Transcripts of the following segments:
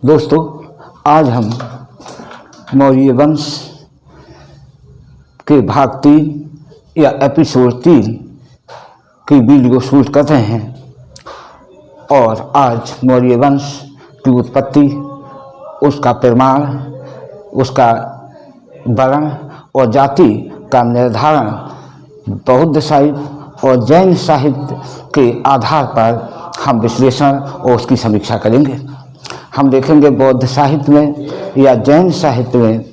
दोस्तों, आज हम मौर्य वंश के भाग 3 या एपिसोड 3 की वीडियो शूट कर रहे हैं और आज मौर्य वंश की उत्पत्ति, उसका प्रमाण, उसका वर्ण और जाति का निर्धारण बौद्ध साहित्य और जैन साहित्य के आधार पर हम विश्लेषण और उसकी समीक्षा करेंगे। हम देखेंगे बौद्ध साहित्य में या जैन साहित्य में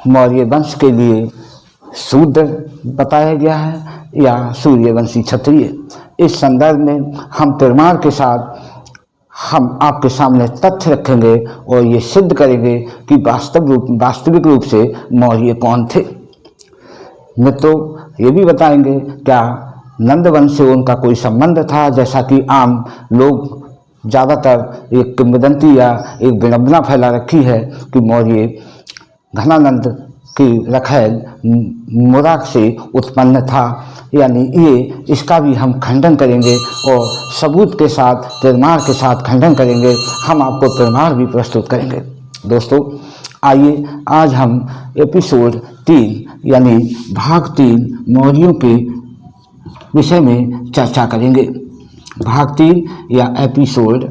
मौर्य वंश के लिए शूद्र बताया गया है या सूर्यवंशी क्षत्रिय। इस संदर्भ में हम प्रमाण के साथ हम आपके सामने तथ्य रखेंगे और ये सिद्ध करेंगे कि वास्तविक रूप से मौर्य कौन थे। मित्रों, ये भी बताएंगे क्या नंद वंश से उनका कोई संबंध था, जैसा कि आम लोग ज़्यादातर एक किंवदंती या एक विडंबना फैला रखी है कि मौर्य घनानंद की रखैल मुराक से उत्पन्न था। यानी इसका भी हम खंडन करेंगे और सबूत के साथ, प्रमाण के साथ खंडन करेंगे। हम आपको प्रमाण भी प्रस्तुत करेंगे। दोस्तों, आइए आज हम एपिसोड 3 यानी भाग 3 मौर्यों के विषय में चर्चा करेंगे। भाग 3 या एपिसोड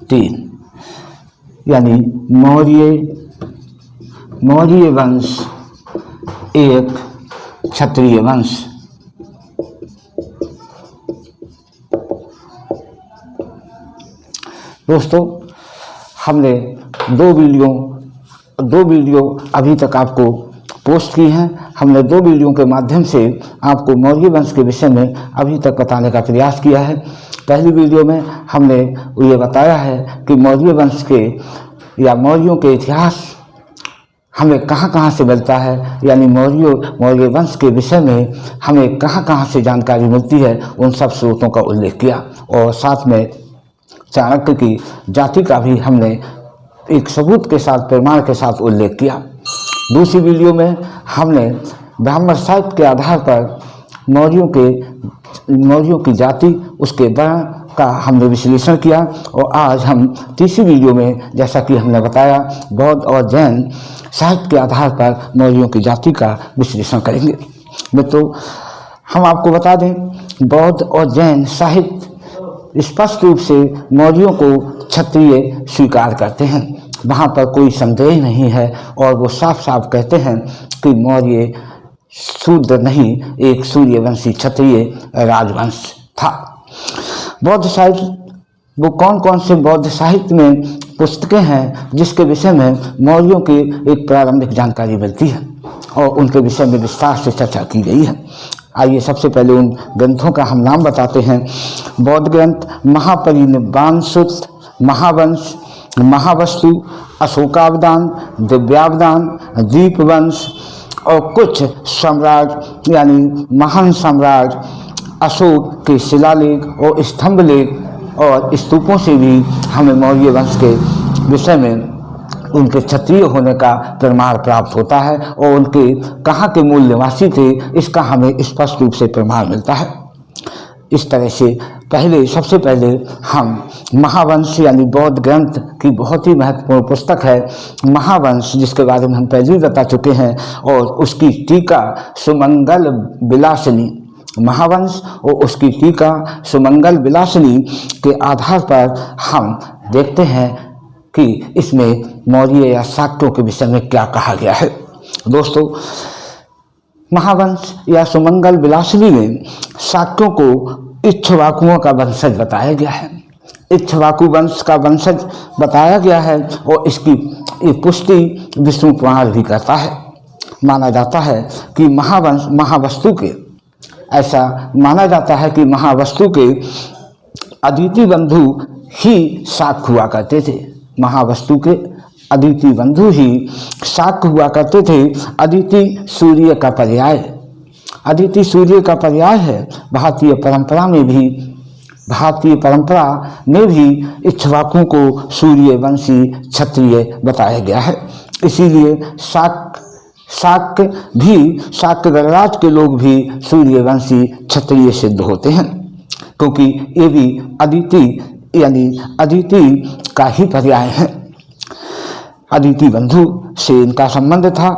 3 यानी मौर्य वंश एक क्षत्रिय वंश। दोस्तों, हमने दो वीडियो अभी तक आपको पोस्ट की हैं। हमने 2 वीडियो के माध्यम से आपको मौर्य वंश के विषय में अभी तक बताने का प्रयास किया है। पहली वीडियो में हमने ये बताया है कि मौर्य वंश के या मौर्यों के इतिहास हमें कहाँ से मिलता है, यानी मौर्य वंश के विषय में हमें कहाँ से जानकारी मिलती है, उन सब स्रोतों का उल्लेख किया और साथ में चाणक्य की जाति का भी हमने एक सबूत के साथ, प्रमाण के साथ उल्लेख किया। दूसरी वीडियो में हमने ब्राह्मण साहित्य के आधार पर मौर्यों की जाति, उसके वर्ण का हमने विश्लेषण किया और आज हम तीसरी वीडियो में, जैसा कि हमने बताया, बौद्ध और जैन साहित्य के आधार पर मौर्यों की जाति का विश्लेषण करेंगे। मित्रों, हम आपको बता दें, बौद्ध और जैन साहित्य स्पष्ट रूप से मौर्यों को क्षत्रिय स्वीकार करते हैं। वहाँ पर कोई संदेह नहीं है और वो साफ साफ कहते हैं कि मौर्य शूद्र नहीं, एक सूर्यवंशी क्षत्रिय राजवंश था। बौद्ध साहित्य, वो कौन से बौद्ध साहित्य में पुस्तकें हैं जिसके विषय में मौर्यों की एक प्रारंभिक जानकारी मिलती है और उनके विषय में विस्तार से चर्चा की गई है। आइए सबसे पहले उन ग्रंथों का हम नाम बताते हैं। बौद्ध ग्रंथ महापरिनिब्बाण सूत्र, महावंश, महावस्तु, अशोकावदान, दिव्यावदान, दीपवंश और कुछ सम्राट यानी महान सम्राट अशोक के शिलालेख और स्तंभलेख और स्तूपों से भी हमें मौर्य वंश के विषय में उनके क्षत्रिय होने का प्रमाण प्राप्त होता है और उनके कहाँ के मूल निवासी थे, इसका हमें स्पष्ट रूप से प्रमाण मिलता है। इस तरह से सबसे पहले हम महावंश यानी बौद्ध ग्रंथ की बहुत ही महत्वपूर्ण पुस्तक है महावंश, जिसके बारे में हम पहले ही बता चुके हैं, और उसकी टीका सुमंगल विलासिनी, महावंश और उसकी टीका सुमंगल विलासिनी के आधार पर हम देखते हैं कि इसमें मौर्य या शाक्यों के विषय में क्या कहा गया है। दोस्तों, महावंश या सुमंगल विलासिनी में शाक्यों को इक्ष्वाकुओं का वंशज बताया गया है। इक्ष्वाकु वंश का वंशज बताया गया है और इसकी पुष्टि विष्णु पुराण भी करता है। माना जाता है कि महावस्तु के, ऐसा माना जाता है कि महावस्तु के अदिति बंधु ही शाक हुआ करते थे। महावस्तु के अदिति बंधु ही शाक हुआ करते थे। अदिति सूर्य का पर्याय, अदिति सूर्य का पर्याय है। भारतीय परंपरा में भी इक्ष्वाकुओं को सूर्यवंशी क्षत्रिय बताया गया है। इसीलिए शाक्य गणराज के लोग भी सूर्यवंशी क्षत्रिय सिद्ध होते हैं, क्योंकि ये भी अदिति यानी अदिति का ही पर्याय है। अदिति बंधु से इनका संबंध था,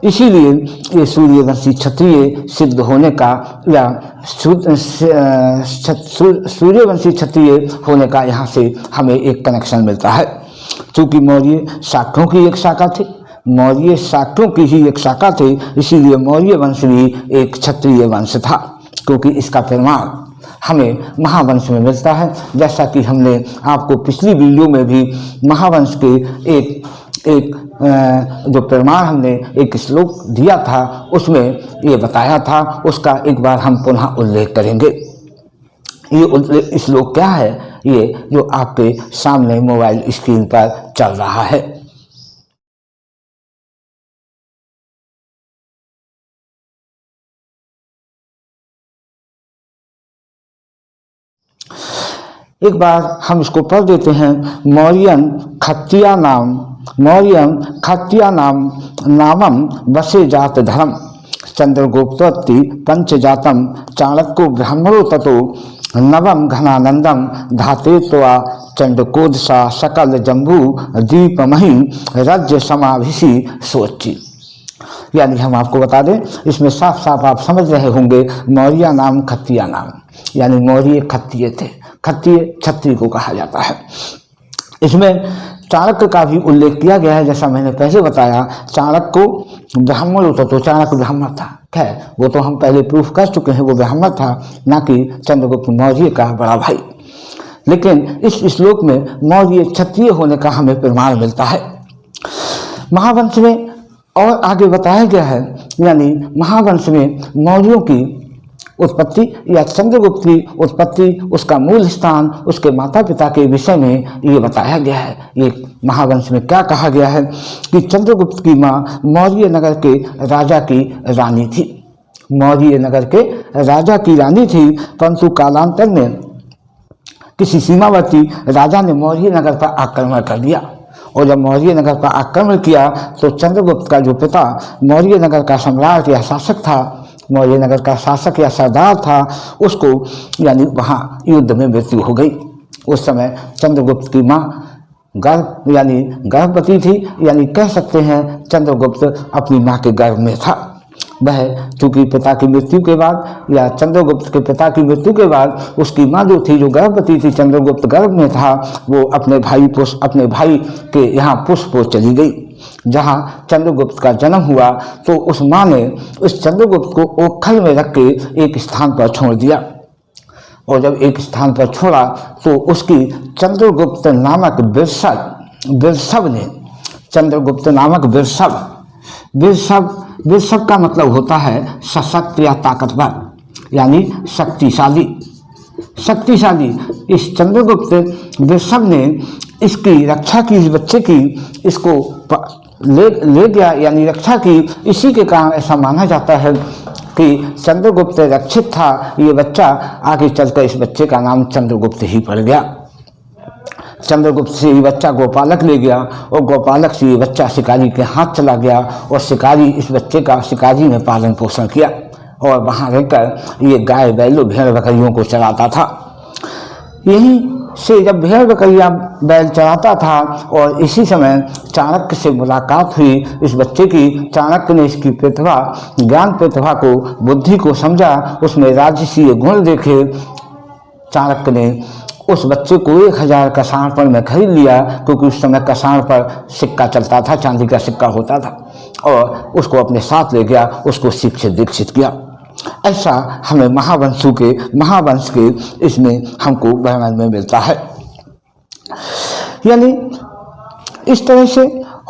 इसीलिए ये सूर्यवंशी क्षत्रिय सिद्ध होने का या सूर्यवंशी क्षत्रिय होने का यहाँ से हमें एक कनेक्शन मिलता है। चूँकि मौर्य शाक्यों की एक शाखा थे, मौर्य शाक्यों की ही एक शाखा थे, इसीलिए मौर्य वंश भी एक क्षत्रिय वंश था, क्योंकि इसका प्रमाण हमें महावंश में मिलता है। जैसा कि हमने आपको पिछली वीडियो में भी महावंश के एक जो प्रमाण हमने एक श्लोक दिया था उसमें ये बताया था, उसका एक बार हम पुनः उल्लेख करेंगे। ये श्लोक क्या है? ये जो आपके सामने मोबाइल स्क्रीन पर चल रहा है। एक बार हम इसको पढ़ देते हैं। मौर्यन खत्तिया नामम वसे जात धर्म चंद्रगुप्तोत्ति पंचजातम चाणक्यो ब्राह्मणो ततो नवम घनानंदम धाते त्वा चंडकोदशा सकल जम्बू दीपमही राज्य समाभिषी सोची। यानी हम आपको बता दें, इसमें साफ साफ आप समझ रहे होंगे, मौर्य नाम खत्तिया नाम, यानी मौर्य खत्तिय थे, खत्तिय क्षत्रिय को कहा जाता है। इसमें चाणक्य का भी उल्लेख किया गया है, जैसा मैंने पहले बताया। चाणक्य को ब्राह्मण होता तो चाणक्य ब्राह्मण था, खैर वो तो हम पहले प्रूफ कर चुके हैं, वो ब्राह्मण था, ना कि चंद्रगुप्त मौर्य का बड़ा भाई। लेकिन इस श्लोक में मौर्य क्षत्रिय होने का हमें प्रमाण मिलता है। महावंश में और आगे बताया गया है, यानी महावंश में मौर्यों की उत्पत्ति या चंद्रगुप्त की उत्पत्ति, उसका मूल स्थान, उसके माता पिता के विषय में ये बताया गया है। ये महावंश में क्या कहा गया है कि चंद्रगुप्त की माँ मौर्य नगर के राजा की रानी थी, मौर्य नगर के राजा की रानी थी, परंतु कालांतर में किसी सीमावर्ती राजा ने मौर्य नगर पर आक्रमण कर दिया, और जब मौर्य नगर पर आक्रमण किया तो चंद्रगुप्त का जो पिता मौर्य नगर का सम्राट या शासक था, मौर्य नगर का शासक या सरदार था, उसको यानी वहाँ युद्ध में मृत्यु हो गई। उस समय चंद्रगुप्त की माँ गर्भवती थी, यानी कह सकते हैं चंद्रगुप्त अपनी माँ के गर्भ में था। वह चूँकि पिता की मृत्यु के बाद या चंद्रगुप्त के पिता की मृत्यु के बाद उसकी माँ जो थी, जो गर्भवती थी, चंद्रगुप्त गर्भ में था, वो अपने भाई के यहाँ पुष्पपुर चली गई, जहाँ चंद्रगुप्त का जन्म हुआ। तो उस माँ ने उस चंद्रगुप्त को ओखल में रख के एक स्थान पर छोड़ दिया, और जब एक स्थान पर छोड़ा तो उसकी चंद्रगुप्त नामक बिरसव ने, चंद्रगुप्त नामक बिरसव का मतलब होता है सशक्त या ताकतवर, यानी शक्तिशाली। इस चंद्रगुप्त बिरसव ने इसकी रक्षा की, इस बच्चे की, इसको ले गया, यानी रक्षा की। इसी के कारण ऐसा माना जाता है कि चंद्रगुप्त रक्षित था ये बच्चा, आगे चलकर इस बच्चे का नाम चंद्रगुप्त ही पड़ गया। चंद्रगुप्त से ये बच्चा गोपालक ले गया, और गोपालक से ये बच्चा शिकारी के हाथ चला गया, और शिकारी ने पालन पोषण किया, और वहाँ रहकर ये गाय बैलों भेड़ बकरियों को चराता था। यही से जब भेड़ बकरियां बैल चराता था, और इसी समय चाणक्य से मुलाकात हुई इस बच्चे की। चाणक्य ने इसकी प्रतिभा, ज्ञान प्रतिभा को, बुद्धि को समझा, उसमें राजसीय गुण देखे। चाणक्य ने उस बच्चे को 1000 कसाण पर में खरीद लिया, क्योंकि उस समय कसाण पर सिक्का चलता था, चांदी का सिक्का होता था, और उसको अपने साथ ले गया, उसको शिक्षित दीक्षित किया। ऐसा हमें महावंश के इसमें हमको वर्णन में मिलता है। यानी इस तरह से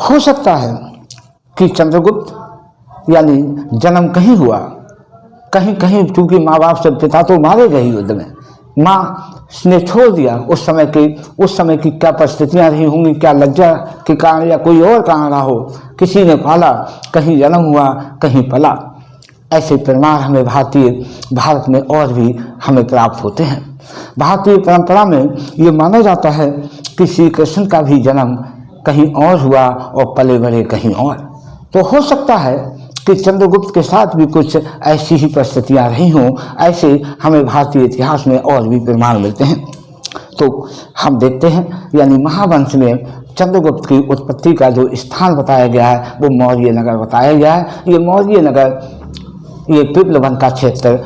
हो सकता है कि चंद्रगुप्त यानी जन्म कहीं हुआ, कहीं, क्योंकि माँ बाप से पिता तो मारे गए युद्ध में, माँ ने छोड़ दिया। उस समय की क्या परिस्थितियां रही होंगी, क्या लज्जा के कारण या कोई और कारण रहा हो, किसी ने पाला, कहीं जन्म हुआ, कहीं पला। ऐसे प्रमाण हमें भारत में और भी हमें प्राप्त होते हैं। भारतीय परंपरा में ये माना जाता है कि श्री कृष्ण का भी जन्म कहीं और हुआ और पले बड़े कहीं और। तो हो सकता है कि चंद्रगुप्त के साथ भी कुछ ऐसी ही परिस्थितियां रही हों। ऐसे हमें भारतीय इतिहास में और भी प्रमाण मिलते हैं। तो हम देखते हैं यानी महावंश में चंद्रगुप्त की उत्पत्ति का जो स्थान बताया गया है वो मौर्य नगर बताया गया है। ये मौर्य नगर ये पिपलवन का क्षेत्र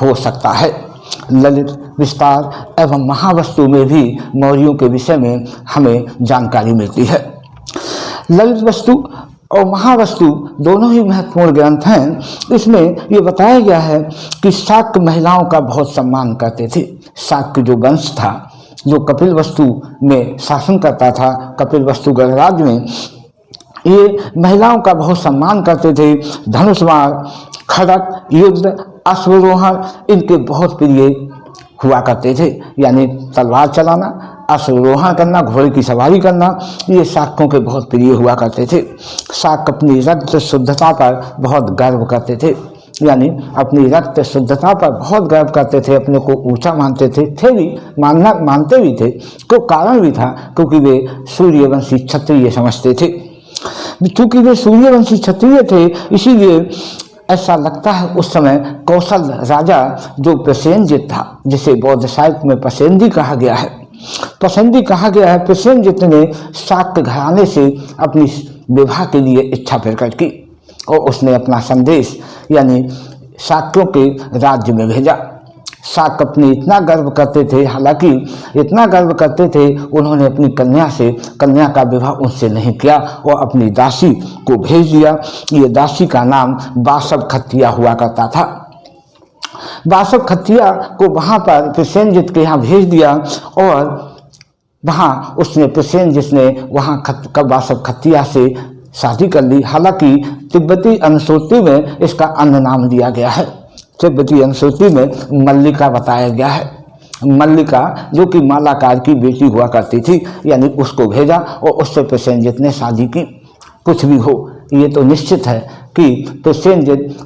हो सकता है। ललित विस्तार एवं महावस्तु में भी मौर्यों के विषय में हमें जानकारी मिलती है। ललित वस्तु और महावस्तु दोनों ही महत्वपूर्ण ग्रंथ हैं। इसमें ये बताया गया है कि शाक्य महिलाओं का बहुत सम्मान करते थे। शाक्य जो वंश था जो कपिलवस्तु में शासन करता था, कपिलवस्तु गणराज्य में, ये महिलाओं का बहुत सम्मान करते थे। धनुष्वाण, खड़क, युद्ध, अश्वारोहण इनके बहुत प्रिय हुआ करते थे, यानी तलवार चलाना, अश्वारोहण करना, घोड़े की सवारी करना, ये शाक्यों के बहुत प्रिय हुआ करते थे। शाक्य अपनी रक्त शुद्धता पर बहुत गर्व करते थे, यानी अपनी रक्त शुद्धता पर बहुत गर्व करते थे, अपने को ऊंचा मानते थे भी मानते भी थे। तो कारण भी था क्योंकि वे सूर्यवंशी क्षत्रिय समझते थे। क्योंकि वे सूर्यवंशी क्षत्रिय थे इसीलिए ऐसा लगता है उस समय कौशल राजा जो प्रसेनजित था, जिसे बौद्ध साहित्य में प्रसेनदी कहा गया है, प्रसेनदी कहा गया है, प्रसेनजित ने शाक्य घराने से अपनी विवाह के लिए इच्छा प्रकट की और उसने अपना संदेश यानी शाक्यों के राज्य में भेजा। शाक्य अपनी इतना गर्व करते थे, हालांकि इतना गर्व करते थे उन्होंने अपनी कन्या का विवाह उनसे नहीं किया और अपनी दासी को भेज दिया। ये दासी का नाम बासव खत्तिया हुआ करता था। बासव खत्तिया को वहाँ पर प्रसेनजित के यहाँ भेज दिया और वहाँ उसने प्रसेनजित ने वहाँ बासव खत्तिया से शादी कर ली। हालांकि तिब्बती अनुसूची में इसका अन्य नाम दिया गया है। तिब्बती अनुसूची में मल्लिका बताया गया है। मल्लिका जो कि मालाकार की बेटी हुआ करती थी, यानी उसको भेजा और उससे प्रसेनजित ने शादी की। कुछ भी हो, ये तो निश्चित है कि प्रसेनजित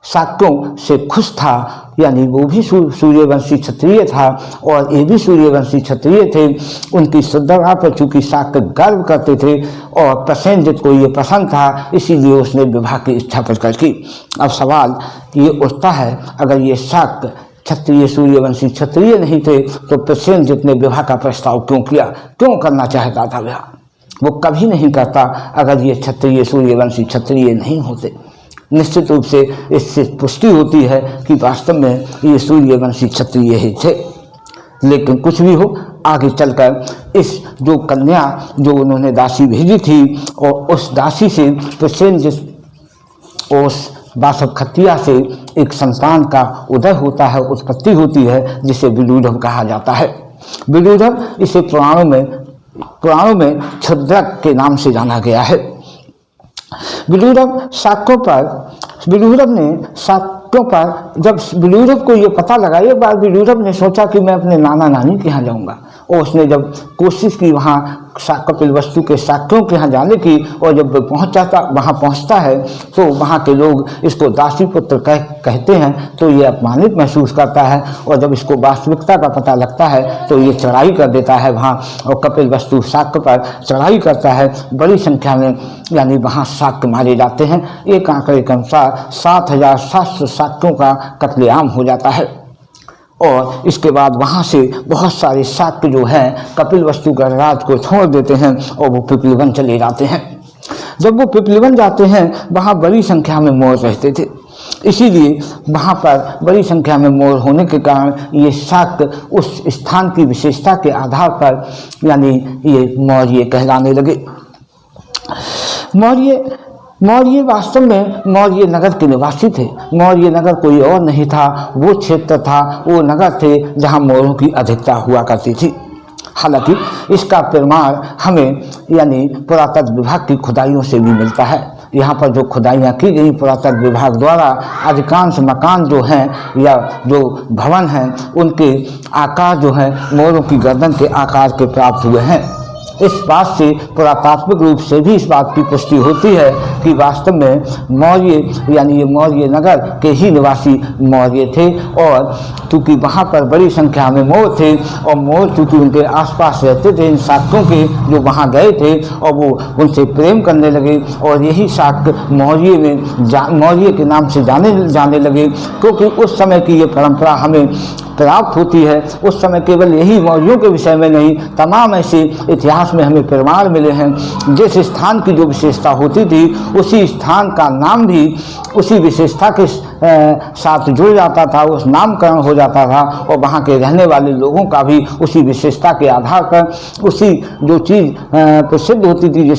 शाक्यों से खुश था, यानी वो भी सूर्यवंशी क्षत्रिय था और ये भी सूर्यवंशी क्षत्रिय थे। उनकी शुद्धता पर चूंकि शाक्य गर्व करते थे और प्रसेनजित को ये पसंद था, इसीलिए उसने विवाह की इच्छा प्रकट की। अब सवाल ये उठता है, अगर ये शाक्य क्षत्रिय सूर्यवंशी क्षत्रिय नहीं थे तो प्रसेनजित ने विवाह का प्रस्ताव क्यों किया, क्यों करना चाहता था विवाह? वो कभी नहीं करता अगर ये क्षत्रिय सूर्यवंशी क्षत्रिय नहीं होते। निश्चित रूप से इससे पुष्टि होती है कि वास्तव में ये सूर्यवंशी क्षत्रिय ही थे। लेकिन कुछ भी हो, आगे चलकर इस जो कन्या जो उन्होंने दासी भेजी थी और उस दासी से प्रसेनजित उस बासव खत्तिया से एक संतान का उदय होता है, उत्पत्ति होती है, जिसे विदूढ़व कहा जाता है। विदूढ़व इसे पुराणों में क्षुद्रक के नाम से जाना गया है। विदूढ़व ने शाक्यों पर जब विदूढ़व को ये पता लगा, एक बार विदूढ़व ने सोचा कि मैं अपने नाना नानी के यहाँ जाऊँगा और उसने जब कोशिश की वहाँ कपिलवस्तु के शाक्यों के यहाँ जाने की और जब वहाँ पहुँचता है तो वहाँ के लोग इसको दासी पुत्र कहते हैं, तो ये अपमानित महसूस करता है और जब इसको वास्तविकता का पता लगता है तो ये चढ़ाई कर देता है वहाँ और कपिलवस्तु शाक्य पर चढ़ाई करता है। बड़ी संख्या में यानी वहाँ शाक्य मारे जाते हैं। एक आंकड़े के अनुसार 7,700 शाक्यों का कत्लेआम हो जाता है और इसके बाद वहाँ से बहुत सारे शाक्य जो हैं कपिलवस्तु गणराज्य को छोड़ देते हैं और वो पिपलीवन चले जाते हैं। जब वो पिपलीवन जाते हैं वहाँ बड़ी संख्या में मोर रहते थे, इसीलिए वहाँ पर बड़ी संख्या में मोर होने के कारण ये शाक्य उस स्थान की विशेषता के आधार पर यानी ये मौर्य कहलाने लगे। मौर्य वास्तव में मौर्य नगर के निवासी थे। मौर्य नगर कोई और नहीं था, वो क्षेत्र था, वो नगर थे जहाँ मोरों की अधिकता हुआ करती थी। हालांकि इसका प्रमाण हमें यानी पुरातत्व विभाग की खुदाइयों से भी मिलता है। यहाँ पर जो खुदाइयाँ की गई पुरातत्व विभाग द्वारा, अधिकांश मकान जो हैं या जो भवन हैं उनके आकार जो हैं मोरों की गर्दन के आकार के प्राप्त हुए हैं। इस बात से पुरातात्विक रूप से भी इस बात की पुष्टि होती है कि वास्तव में मौर्य यानी ये मौर्य नगर के ही निवासी मौर्य थे और चूँकि वहाँ पर बड़ी संख्या में मोर थे और मोर चूँकि उनके आसपास रहते थे इन शाक्यों के जो वहाँ गए थे और वो उनसे प्रेम करने लगे और यही शाक्य मौर्य के नाम से जाने लगे, क्योंकि उस समय की ये परंपरा हमें प्राप्त होती है, उस समय केवल यही मौर्यों के विषय में नहीं, तमाम ऐसे इतिहास में हमें प्रमाण मिले हैं। जिस स्थान की जो विशेषता होती थी उसी स्थान का नाम भी उसी विशेषता के साथ जुड़ जाता था, उस नामकरण हो जाता था, और वहाँ के रहने वाले लोगों का भी उसी विशेषता के आधार पर उसी जो चीज़ प्रसिद्ध होती थी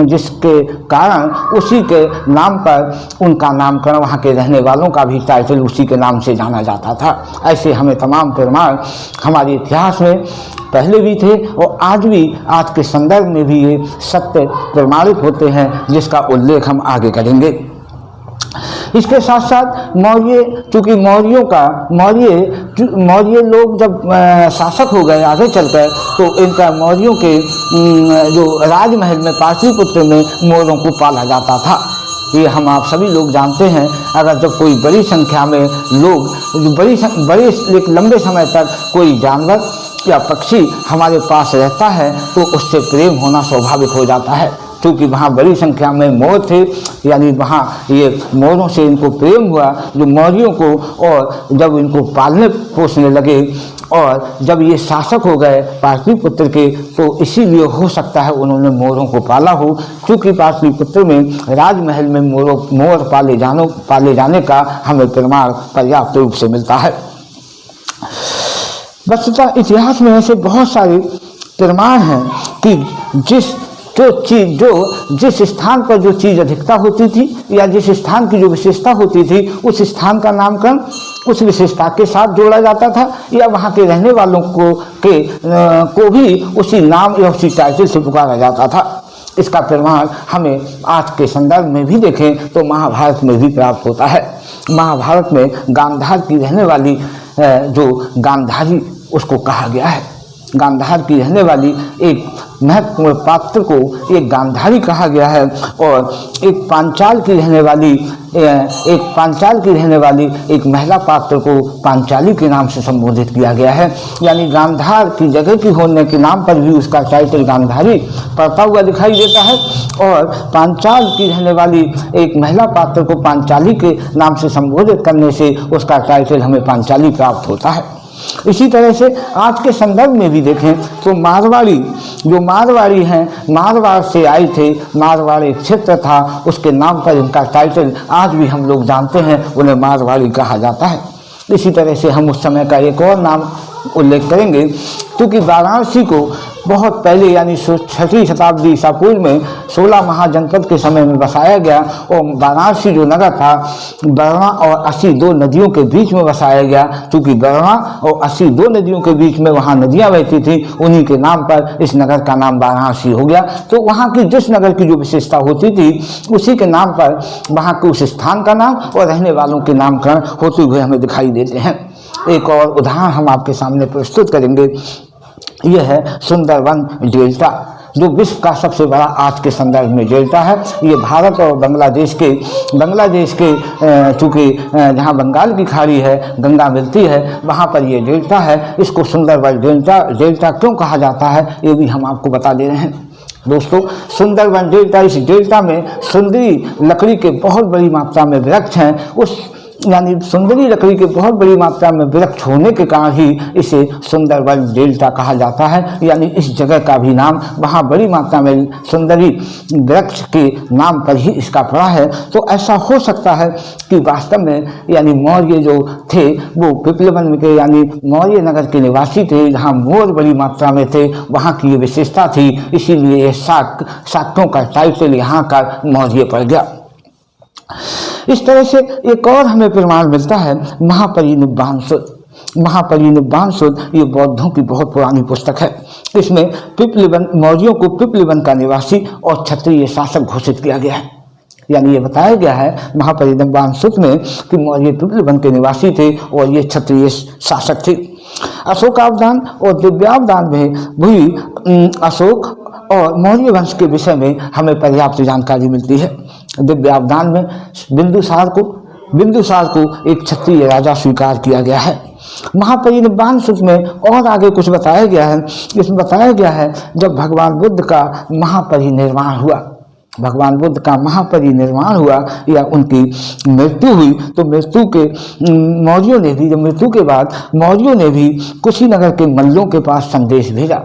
जिसके कारण उसी के नाम पर उनका नामकरण, वहाँ के रहने वालों का भी टाइटल उसी के नाम से जाना जाता था। ऐसे हमें तमाम प्रमाण हमारे इतिहास में पहले भी थे और आज भी, आज के संदर्भ में भी ये सत्य प्रमाणित होते हैं, जिसका उल्लेख हम आगे करेंगे। इसके साथ साथ मौर्य, चूँकि मौर्य लोग जब शासक हो गए आगे चलकर, तो इनका मौर्यों के जो राजमहल में पाटलिपुत्र में मोरों को पाला जाता था। ये हम आप सभी लोग जानते हैं। अगर जब कोई बड़ी संख्या में लोग बड़े लंबे समय तक कोई जानवर या पक्षी हमारे पास रहता है तो उससे प्रेम होना स्वाभाविक हो जाता है। क्योंकि वहाँ बड़ी संख्या में मोर थे, यानी वहाँ ये मोरों से इनको प्रेम हुआ जो मौर्यों को, और जब इनको पालने पोसने लगे और जब ये शासक हो गए पाटलिपुत्र के, तो इसीलिए हो सकता है उन्होंने मोरों को पाला हो, क्योंकि पाटलिपुत्र में राजमहल में मोर पाले जाने का हमें प्रमाण पर्याप्त रूप से मिलता है। वस्तुतः इतिहास में ऐसे बहुत सारे प्रमाण हैं कि जिस स्थान पर जो चीज़ अधिकता होती थी या जिस स्थान की जो विशेषता होती थी, उस स्थान का नामकरण उस विशेषता के साथ जोड़ा जाता था, या वहाँ के रहने वालों को भी उसी नाम या उसी टाइटल से पुकारा जाता था। इसका प्रमाण हमें आज के संदर्भ में भी देखें तो महाभारत में भी प्राप्त होता है। महाभारत में गांधार की रहने वाली जो गांधारी उसको कहा गया है, गांधार की रहने वाली एक महत्वपूर्ण पात्र को एक गांधारी कहा गया है, और एक पांचाल की रहने वाली एक महिला पात्र को पांचाली के नाम से संबोधित किया गया है। यानी गांधार की जगह की होने के नाम पर भी उसका टाइटल गांधारी पड़ता हुआ दिखाई देता है, और पांचाल की रहने वाली एक महिला पात्र को पांचाली के नाम से संबोधित करने से उसका टाइटल हमें पांचाली प्राप्त होता है। इसी तरह से आज के संदर्भ में भी देखें तो मारवाड़ी हैं, मारवाड़ से आए थे, मारवाड़ एक क्षेत्र था, उसके नाम पर इनका टाइटल आज भी हम लोग जानते हैं, उन्हें मारवाड़ी कहा जाता है। इसी तरह से हम उस समय का एक और नाम उल्लेख करेंगे, क्योंकि वाराणसी को बहुत पहले यानी 6वीं शताब्दी ईसा पूर्व में 16 महाजनपद के समय में बसाया गया, और वाराणसी जो नगर था बरना और अस्सी दो नदियों के बीच में बसाया गया। क्योंकि बरना और अस्सी दो नदियों के बीच में वहाँ नदियाँ बहती थी, उन्हीं के नाम पर इस नगर का नाम वाराणसी हो गया। तो वहाँ की जिस नगर की जो विशेषता होती थी उसी के नाम पर वहाँ के उस स्थान का नाम और रहने वालों के नामकरण होते हुए हमें दिखाई देते हैं। एक और उदाहरण हम आपके सामने प्रस्तुत करेंगे, यह है सुंदरवन डेल्टा, जो विश्व का सबसे बड़ा आज के संदर्भ में डेल्टा है। ये भारत और बांग्लादेश के चूँकि जहाँ बंगाल की खाड़ी है, गंगा मिलती है, वहाँ पर ये डेल्टा है। इसको सुंदरवन डेल्टा क्यों कहा जाता है ये भी हम आपको बता दे रहे हैं। दोस्तों, सुंदरवन डेल्टा, इस डेल्टा में सुंदरी लकड़ी के बहुत बड़ी मात्रा में वृक्ष हैं। यानी सुंदरी लकड़ी के बहुत बड़ी मात्रा में वृक्ष होने के कारण ही इसे सुंदरवन डेल्टा कहा जाता है। यानी इस जगह का भी नाम वहाँ बड़ी मात्रा में सुंदरी वृक्ष के नाम पर ही इसका पड़ा है। तो ऐसा हो सकता है कि वास्तव में यानी मौर्य जो थे वो पिपलवन के यानी मौर्य नगर के निवासी थे, जहाँ मोर बड़ी मात्रा में थे, वहाँ की ये विशेषता थी, इसीलिए ये शाक्यों का टाइटल यहाँ का मौर्य पड़ गया। इस तरह से एक और हमें प्रमाण मिलता है महापरिनिब्बाण सूत्र। ये बौद्धों की बहुत पुरानी पुस्तक है। इसमें मौर्यों को पिपलिवन का निवासी और क्षत्रिय शासक घोषित किया गया है। यानी ये बताया गया है महापरिनिब्बाण सूत्र में कि मौर्य पिपलिवन के निवासी थे और ये क्षत्रिय शासक थे। अशोकावदान और दिव्यावदान में भी अशोक और मौर्य वंश के विषय में हमें पर्याप्त जानकारी मिलती है। दिव्यावदान में बिंदुसार को एक क्षत्रिय राजा स्वीकार किया गया है। महापरिनिब्बाण सूत्र में और आगे कुछ बताया गया है। इसमें बताया गया है जब भगवान बुद्ध का महापरिनिर्वाण हुआ, भगवान बुद्ध का महापरिनिर्वाण हुआ या उनकी मृत्यु हुई, तो मृत्यु के मौर्यों ने भी, जब मृत्यु के बाद मौर्यों ने भी कुशीनगर के मल्लों के पास संदेश भेजा।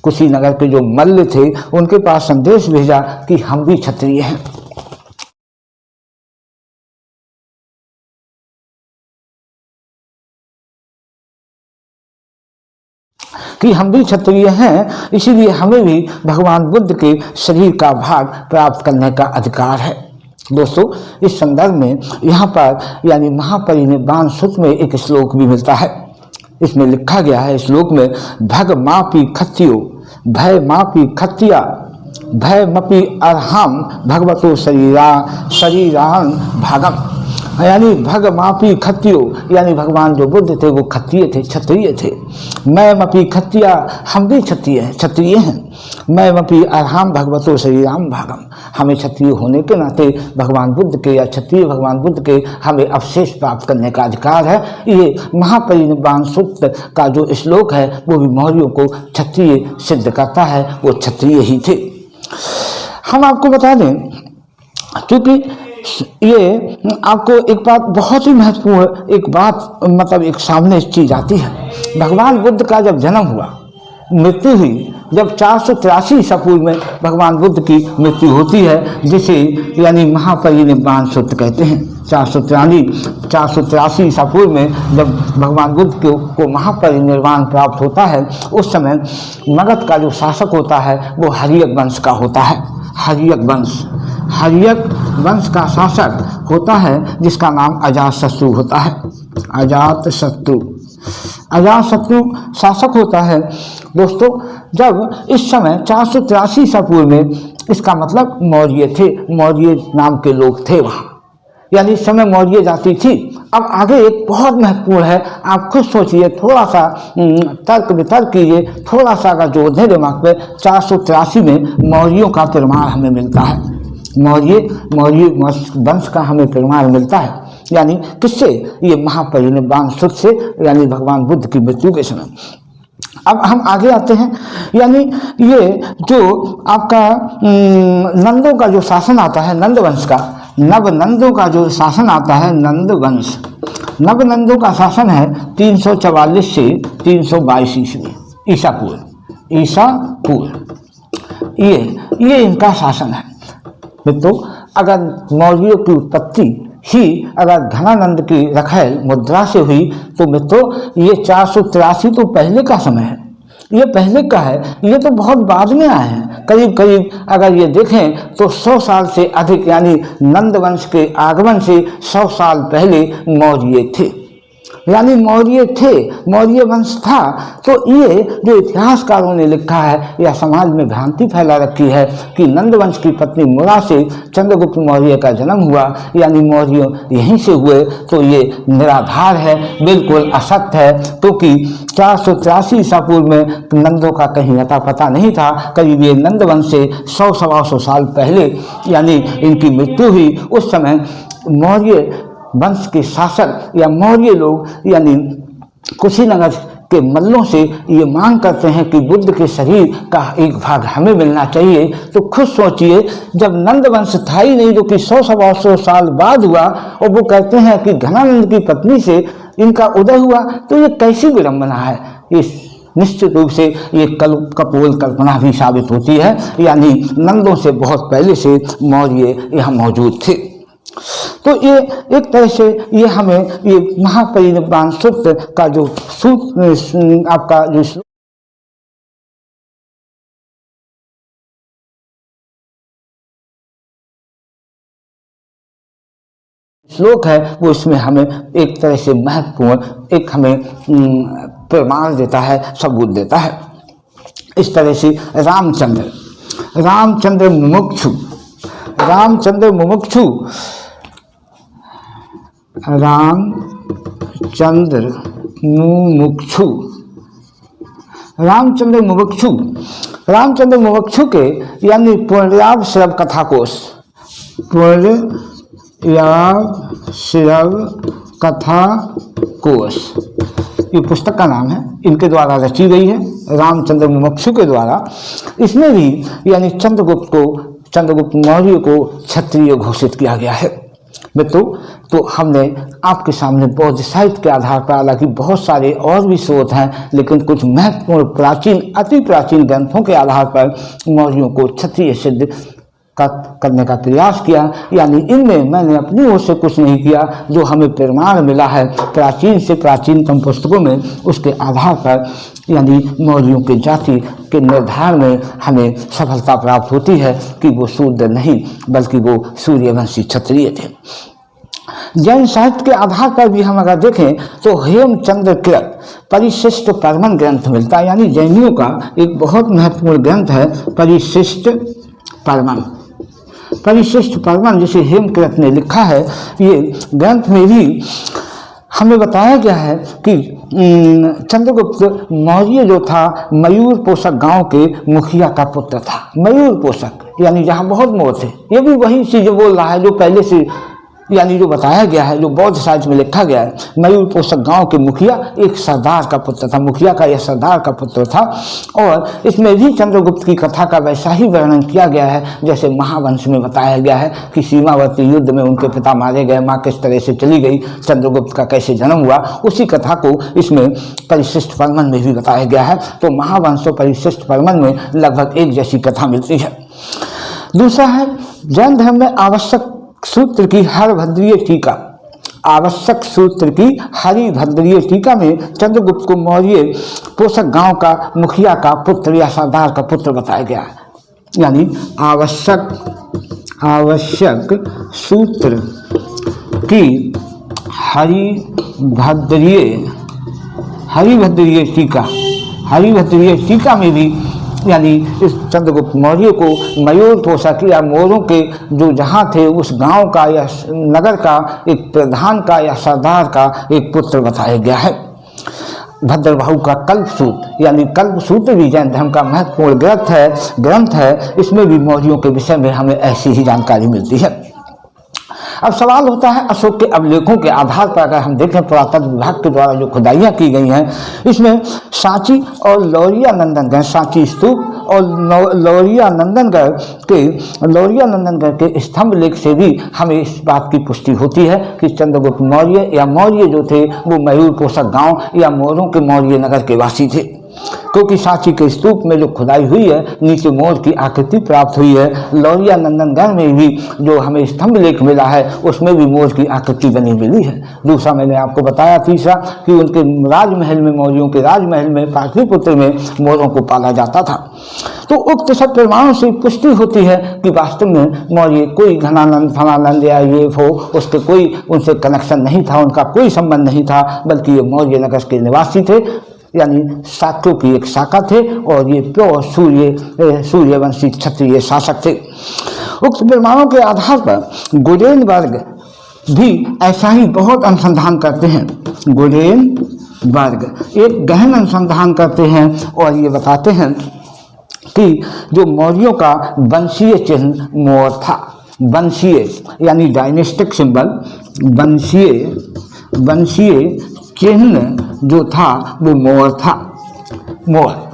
कुशीनगर के जो मल्ल थे उनके पास संदेश भेजा कि हम भी क्षत्रिय हैं, कि हम भी क्षत्रिय हैं, इसीलिए हमें भी भगवान बुद्ध के शरीर का भाग प्राप्त करने का अधिकार है। दोस्तों, इस संदर्भ में यहाँ पर यानी महापरिनिर्वाण सूत्र में एक श्लोक भी मिलता है। इसमें लिखा गया है, श्लोक में, भग मापी खत्यो भय मापी खत्या भय मपी अर्हाम भगवतो शरीरान भागम। यानी भग मापी खत्यो, यानी भगवान जो बुद्ध थे वो क्षत्रिय थे, क्षत्रिय थे। मैं मपी खत्या, हम भी क्षत्रिय हैं। मैं मपी अर्हाम भगवतो शरीराम भागम। हमें क्षत्रिय होने के नाते भगवान बुद्ध के या क्षत्रिय भगवान बुद्ध के हमें अवशेष प्राप्त करने का अधिकार है। ये महापरिनिर्वाण सूत्र का जो श्लोक है वो भी मौर्यों को क्षत्रिय सिद्ध करता है, वो क्षत्रिय ही थे। हम आपको बता दें, क्योंकि ये आपको एक बात बहुत ही महत्वपूर्ण, एक बात मतलब एक सामने चीज आती है। भगवान बुद्ध का जब जन्म हुआ, मृत्यु हुई, जब 483 ईसा पूर्व में भगवान बुद्ध की मृत्यु होती है, जिसे यानी महापरिनिर्वाण सूत्र कहते हैं। 483 ईसा पूर्व में जब भगवान बुद्ध को महापरिनिर्वाण प्राप्त होता है, उस समय मगध का जो शासक होता है वो हर्यक वंश का होता है। हर्यक वंश का शासक होता है जिसका नाम अजातशत्रु होता है। अजातशत्रु शासक होता है। दोस्तों, जब इस समय 483 ईसा पूर्व में, इसका मतलब मौर्य थे, मौर्य नाम के लोग थे वहाँ, यानी इस समय मौर्य जाति थी। अब आगे एक बहुत महत्वपूर्ण है, आप खुद सोचिए, थोड़ा सा तर्क वितर्क कीजिए, थोड़ा सा अगर जोर दें दिमाग पे। 483 में मौर्यों का प्रमाण हमें मिलता है, मौर्य वंश का हमें प्रमाण मिलता है। यानी किससे? ये महापरिनिर्वाण सूत्र से, यानी भगवान बुद्ध की मृत्यु के समय। अब हम आगे आते हैं, यानी ये जो आपका नंदों का जो शासन आता है, नंदवंश का, नवनंदों का जो शासन आता है, नंदवंश, नवनंदों का शासन है 344 से 322 ईसा पूर्व। ये इनका शासन है। मित्रों, अगर मौर्यों की उत्पत्ति ही अगर घनानंद की रखैल मुद्रा से हुई, तो मित्रों ये 483 तो पहले का समय है, ये पहले का है, ये तो बहुत बाद में आए हैं। करीब अगर ये देखें तो 100 साल से अधिक, यानी नंदवंश के आगमन से 100 साल पहले मौर्य थे, यानी मौर्य वंश था। तो ये जो इतिहासकारों ने लिखा है या समाज में भ्रांति फैला रखी है कि नंदवंश की पत्नी मुरा से चंद्रगुप्त मौर्य का जन्म हुआ, यानी मौर्य यहीं से हुए, तो ये निराधार है, बिल्कुल असत्य है। क्योंकि 483 ईसा पूर्व में नंदों का कहीं अता पता नहीं था। करीब ये नंदवंश से 100-125 साल पहले यानी इनकी मृत्यु हुई। उस समय मौर्य वंश के शासक या मौर्य लोग यानी कुशीनगर के मल्लों से ये मांग करते हैं कि बुद्ध के शरीर का एक भाग हमें मिलना चाहिए। तो खुद सोचिए, जब नंदवंश था ही नहीं, जो कि 100-125 साल बाद हुआ, और वो कहते हैं कि घनानंद की पत्नी से इनका उदय हुआ, तो ये कैसी विडंबना है। ये निश्चित रूप से ये कपोल कल्पना भी साबित होती है, यानी नंदों से बहुत पहले से मौर्य यहाँ मौजूद थे। तो ये एक तरह से ये हमें ये महापरिनिर्वाण सूत्र का जो सूत्र आपका जो श्लोक है, वो इसमें हमें एक तरह से महत्वपूर्ण एक हमें प्रमाण देता है, सबूत देता है। इस तरह से रामचंद्र मुमुक्षु रामचंद्र मुमुक्षु के यानी पूर्णयाव श्रव कथाकोश, ये पुस्तक का नाम है, इनके द्वारा रची गई है, रामचंद्र मुमुक्षु के द्वारा। इसमें भी यानी चंद्रगुप्त को चंद्रगुप्त मौर्य को क्षत्रिय घोषित किया गया है। मित्रों, तो हमने आपके सामने बौद्ध साहित्य के आधार पर, हालांकि बहुत सारे और भी स्रोत हैं, लेकिन कुछ महत्वपूर्ण प्राचीन, अति प्राचीन ग्रंथों के आधार पर मौर्यों को क्षत्रिय सिद्ध करने का प्रयास किया। यानी इनमें मैंने अपनी ओर से कुछ नहीं किया, जो हमें प्रमाण मिला है प्राचीन से प्राचीनतम पुस्तकों में, उसके आधार पर यानी मौर्यों की जाति के निर्धारण में हमें सफलता प्राप्त होती है कि वो शूद्र नहीं बल्कि वो सूर्यवंशी क्षत्रिय थे। जैन साहित्य के आधार पर भी हम अगर देखें तो हेमचंद्र कृत परिशिष्ट परमन ग्रंथ मिलता है। यानी जैनियों का एक बहुत महत्वपूर्ण ग्रंथ है परिशिष्ट परमन। परिशिष्ट परमन जिसे हेमकृत ने लिखा है, ये ग्रंथ में भी हमें बताया गया है कि चंद्रगुप्त मौर्य जो था मयूर पोषक गांव के मुखिया का पुत्र था। मयूर पोषक यानी जहां बहुत मोर थे, ये भी वही चीज बोल रहा है जो पहले से यानी जो बताया गया है, जो बौद्ध साहित्य में लिखा गया है। मयूर पोषक गांव के मुखिया एक सरदार का पुत्र था, मुखिया का यह सरदार का पुत्र था। और इसमें भी चंद्रगुप्त की कथा का वैसा ही वर्णन किया गया है जैसे महावंश में बताया गया है कि सीमावर्ती युद्ध में उनके पिता मारे गए, माँ किस तरह से चली गई, चंद्रगुप्त का कैसे जन्म हुआ, उसी कथा को इसमें परिशिष्ट परमन में भी बताया गया है। तो महावंश और परिशिष्ट परमन में लगभग एक जैसी कथा मिलती है। दूसरा है जैन धर्म में आवश्यक सूत्र की हरिभद्रीय टीका। आवश्यक सूत्र की हरिभद्रीय टीका में चंद्रगुप्त को मौर्य पोषक गांव का मुखिया का पुत्र या सरदार का पुत्र बताया गया है। यानी आवश्यक सूत्र की हरिभद्रीय टीका में भी यानी इस चंद्रगुप्त मौर्य को मयूर पोषक या मोरों के जो जहाँ थे उस गांव का या नगर का एक प्रधान का या सरदार का एक पुत्र बताया गया है। भद्रबाहु का कल्पसूत्र यानी कल्पसूत्र भी जैन धर्म का महत्वपूर्ण ग्रंथ है। इसमें भी मौर्यों के विषय में हमें ऐसी ही जानकारी मिलती है। अब सवाल होता है अशोक के अभिलेखों के आधार पर अगर हम देखें, पुरातत्व विभाग के द्वारा जो खुदाइयाँ की गई हैं, इसमें सांची और लौरिया नंदनगढ़, सांची स्तूप और लौरिया नंदनगढ़ के स्तंभ लेख से भी हमें इस बात की पुष्टि होती है कि चंद्रगुप्त मौर्य या मौर्य जो थे वो मयूर पोषक गाँव या मोरों के मौर्य नगर के वासी थे। क्योंकि सांची के स्तूप में जो खुदाई हुई है नीचे मोर की आकृति प्राप्त हुई है। लौरिया नंदनगढ़ में भी जो हमें स्तंभ लेख मिला है उसमें भी मोर की आकृति बनी मिली है। दूसरा मैंने आपको बताया तीसरा कि उनके राजमहल में, मौर्यों के राजमहल में, पाटलिपुत्र में मोरों को पाला जाता था। तो उक्त सब प्रमाणों से पुष्टि होती है कि वास्तव में मौर्य कोई घनानंद फनानंद या ये हो उसके कोई उनसे कनेक्शन नहीं था, उनका कोई संबंध नहीं था, बल्कि ये मौर्य नगर के निवासी थे, यानी शाक्यों की एक शाखा थे और ये प्योर सूर्यवंशी क्षत्रिय शासक थे। उक्त प्रमाणों के आधार पर गुडेनबर्ग भी ऐसा ही बहुत अनुसंधान करते हैं। गुडेनबर्ग एक गहन अनुसंधान करते हैं और ये बताते हैं कि जो मौर्यों का वंशीय चिन्ह मोर था, वंशीय यानी डायनेस्टिक सिंबल, वंशीय चिन्ह जो था वो मोर था, मोर।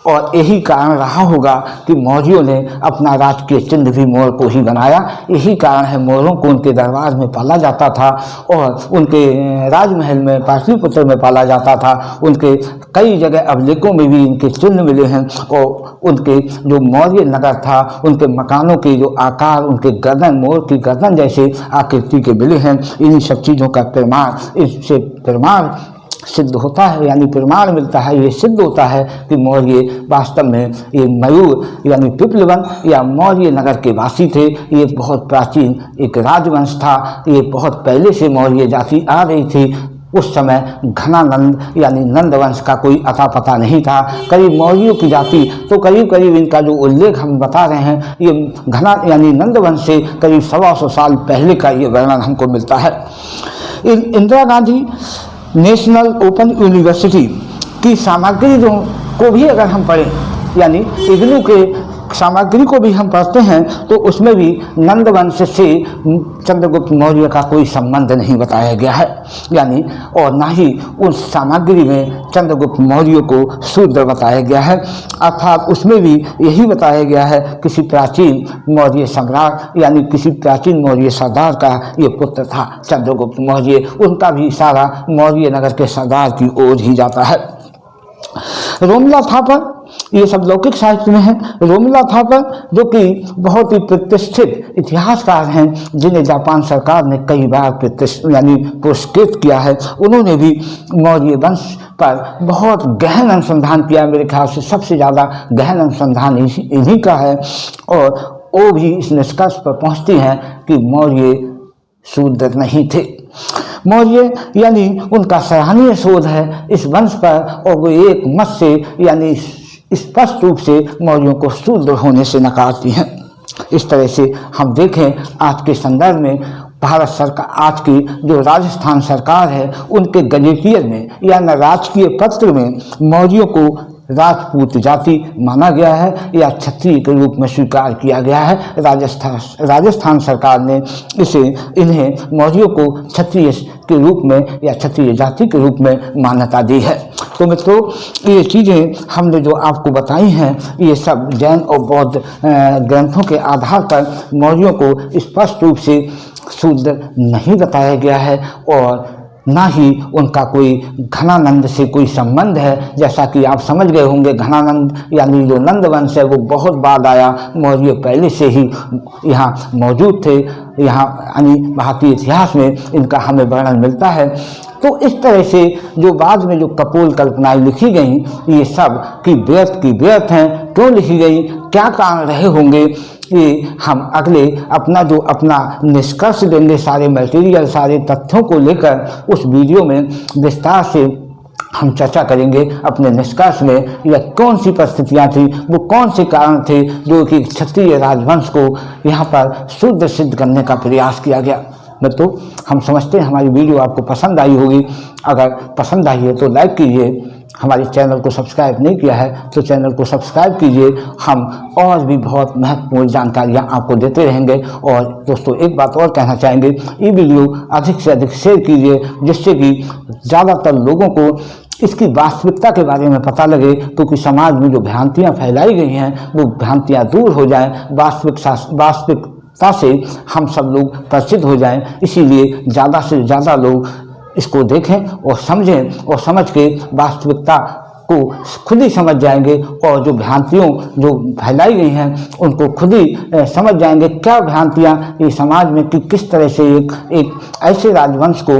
और यही कारण रहा होगा कि मौर्यों ने अपना राजकीय चिन्ह भी मोर को ही बनाया। यही कारण है मोरों को उनके दरबार में पाला जाता था और उनके राजमहल में, पाटलिपुत्र में पाला जाता था। उनके कई जगह अभिलेखों में भी इनके चिन्ह मिले हैं और उनके जो मौर्य नगर था उनके मकानों के जो आकार, उनके गर्दन, मोर की गर्दन जैसे आकृति के मिले हैं। इन्हीं सब चीज़ों का प्रमाण, इससे प्रमाण सिद्ध होता है, यानी प्रमाण मिलता है, ये सिद्ध होता है कि मौर्य वास्तव में ये मयूर यानी पिपलवन या मौर्य नगर के वासी थे। ये बहुत प्राचीन एक राजवंश था, ये बहुत पहले से मौर्य जाति आ रही थी। उस समय घनानंद यानी नंद वंश का कोई अता पता नहीं था। करीब मौर्यों की जाति तो करीब इनका जो उल्लेख हम बता रहे हैं ये घना यानी नंद वंश से करीब 125 साल पहले का ये वर्णन हमको मिलता है। Indira Gandhi national open university की सामग्री जो को भी अगर हम पढ़ें, यानी इग्नू के सामग्री को भी हम पढ़ते हैं तो उसमें भी नंद वंश से चंद्रगुप्त मौर्य का कोई संबंध नहीं बताया गया है, यानी और ना ही उस सामग्री में चंद्रगुप्त मौर्य को शूद्र बताया गया है, अर्थात उसमें भी यही बताया गया है किसी प्राचीन मौर्य सम्राट यानी किसी प्राचीन मौर्य सरदार का ये पुत्र था चंद्रगुप्त मौर्य। उनका भी इशारा मौर्य नगर के सरदार की ओर ही जाता है। रोमिला थापर, ये सब लौकिक साहित्य में है। रोमिला थापर जो कि बहुत ही प्रतिष्ठित इतिहासकार हैं, जिन्हें जापान सरकार ने कई बार पुरस्कृत किया है, उन्होंने भी मौर्य वंश पर बहुत गहन अनुसंधान किया। मेरे ख्याल से सबसे ज़्यादा गहन अनुसंधान इन्हीं का है, और वो भी इस निष्कर्ष पर पहुँचती हैं कि मौर्य शूद्र नहीं थे। मौर्य यानी उनका सराहनीय शोध है इस वंश पर, और वो एक मत से यानी स्पष्ट रूप से मौर्यों को शूद्र होने से नकारती हैं। इस तरह से हम देखें आज के संदर्भ में भारत सरकार, आज की जो राजस्थान सरकार है, उनके गजेटियर में या न राजकीय पत्र में मौर्यों को राजपूत जाति माना गया है या क्षत्रिय के रूप में स्वीकार किया गया है। राजस्थान सरकार ने इन्हें मौर्यों को क्षत्रिय के रूप में या क्षत्रिय जाति के रूप में मान्यता दी है। तो मित्रों, ये चीज़ें हमने जो आपको बताई हैं, ये सब जैन और बौद्ध ग्रंथों के आधार पर मौर्यों को स्पष्ट रूप से शूद्र नहीं बताया गया है, और ना ही उनका कोई घनानंद से कोई संबंध है। जैसा कि आप समझ गए होंगे, घनानंद यानी जो नंद वंश है वो बहुत बाद आया, मौर्य पहले से ही यहाँ मौजूद थे। यहाँ यानी भारतीय इतिहास में इनका हमें वर्णन मिलता है। तो इस तरह से जो बाद में जो कपोल कल्पनाएं लिखी गई, ये सब की व्यर्थ हैं। क्यों लिखी गई, क्या कारण रहे होंगे, ये हम अगले अपना निष्कर्ष देंगे। सारे मटेरियल, सारे तथ्यों को लेकर उस वीडियो में विस्तार से हम चर्चा करेंगे अपने निष्कर्ष में, या कौन सी परिस्थितियाँ थी, वो कौन से कारण थे जो कि क्षत्रिय राजवंश को यहाँ पर शूद्र सिद्ध करने का प्रयास किया गया। मित्रों, हम समझते हैं हमारी वीडियो आपको पसंद आई होगी। अगर पसंद आई है तो लाइक कीजिए, हमारे चैनल को सब्सक्राइब नहीं किया है तो चैनल को सब्सक्राइब कीजिए। हम और भी बहुत महत्वपूर्ण जानकारियाँ आपको देते रहेंगे। और दोस्तों, एक बात और कहना चाहेंगे, ये वीडियो अधिक से अधिक शेयर कीजिए, जिससे कि ज़्यादातर लोगों को इसकी वास्तविकता के बारे में पता लगे, क्योंकि समाज में जो भ्रांतियाँ फैलाई गई हैं वो भ्रांतियाँ दूर हो जाएँ, वास्तविकता से हम सब लोग परिचित हो जाएं। इसीलिए ज़्यादा से ज़्यादा लोग इसको देखें और समझें, और समझ के वास्तविकता को खुद ही समझ जाएंगे, और जो भ्रांतियों जो फैलाई गई हैं उनको खुद ही समझ जाएंगे। क्या भ्रांतियाँ ये समाज में कि किस तरह से एक ऐसे राजवंश को,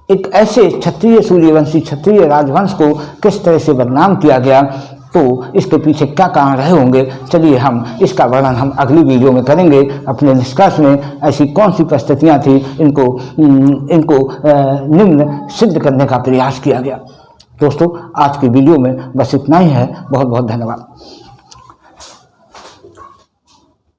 एक ऐसे क्षत्रिय सूर्यवंशी क्षत्रिय राजवंश को किस तरह से बदनाम किया गया, तो इसके पीछे क्या कारण रहे होंगे। चलिए हम इसका वर्णन हम अगली वीडियो में करेंगे। अपने निष्कर्ष में ऐसी कौन सी परिस्थितियाँ थी, इनको निम्न सिद्ध करने का प्रयास किया गया। दोस्तों, आज की वीडियो में बस इतना ही है। बहुत बहुत धन्यवाद।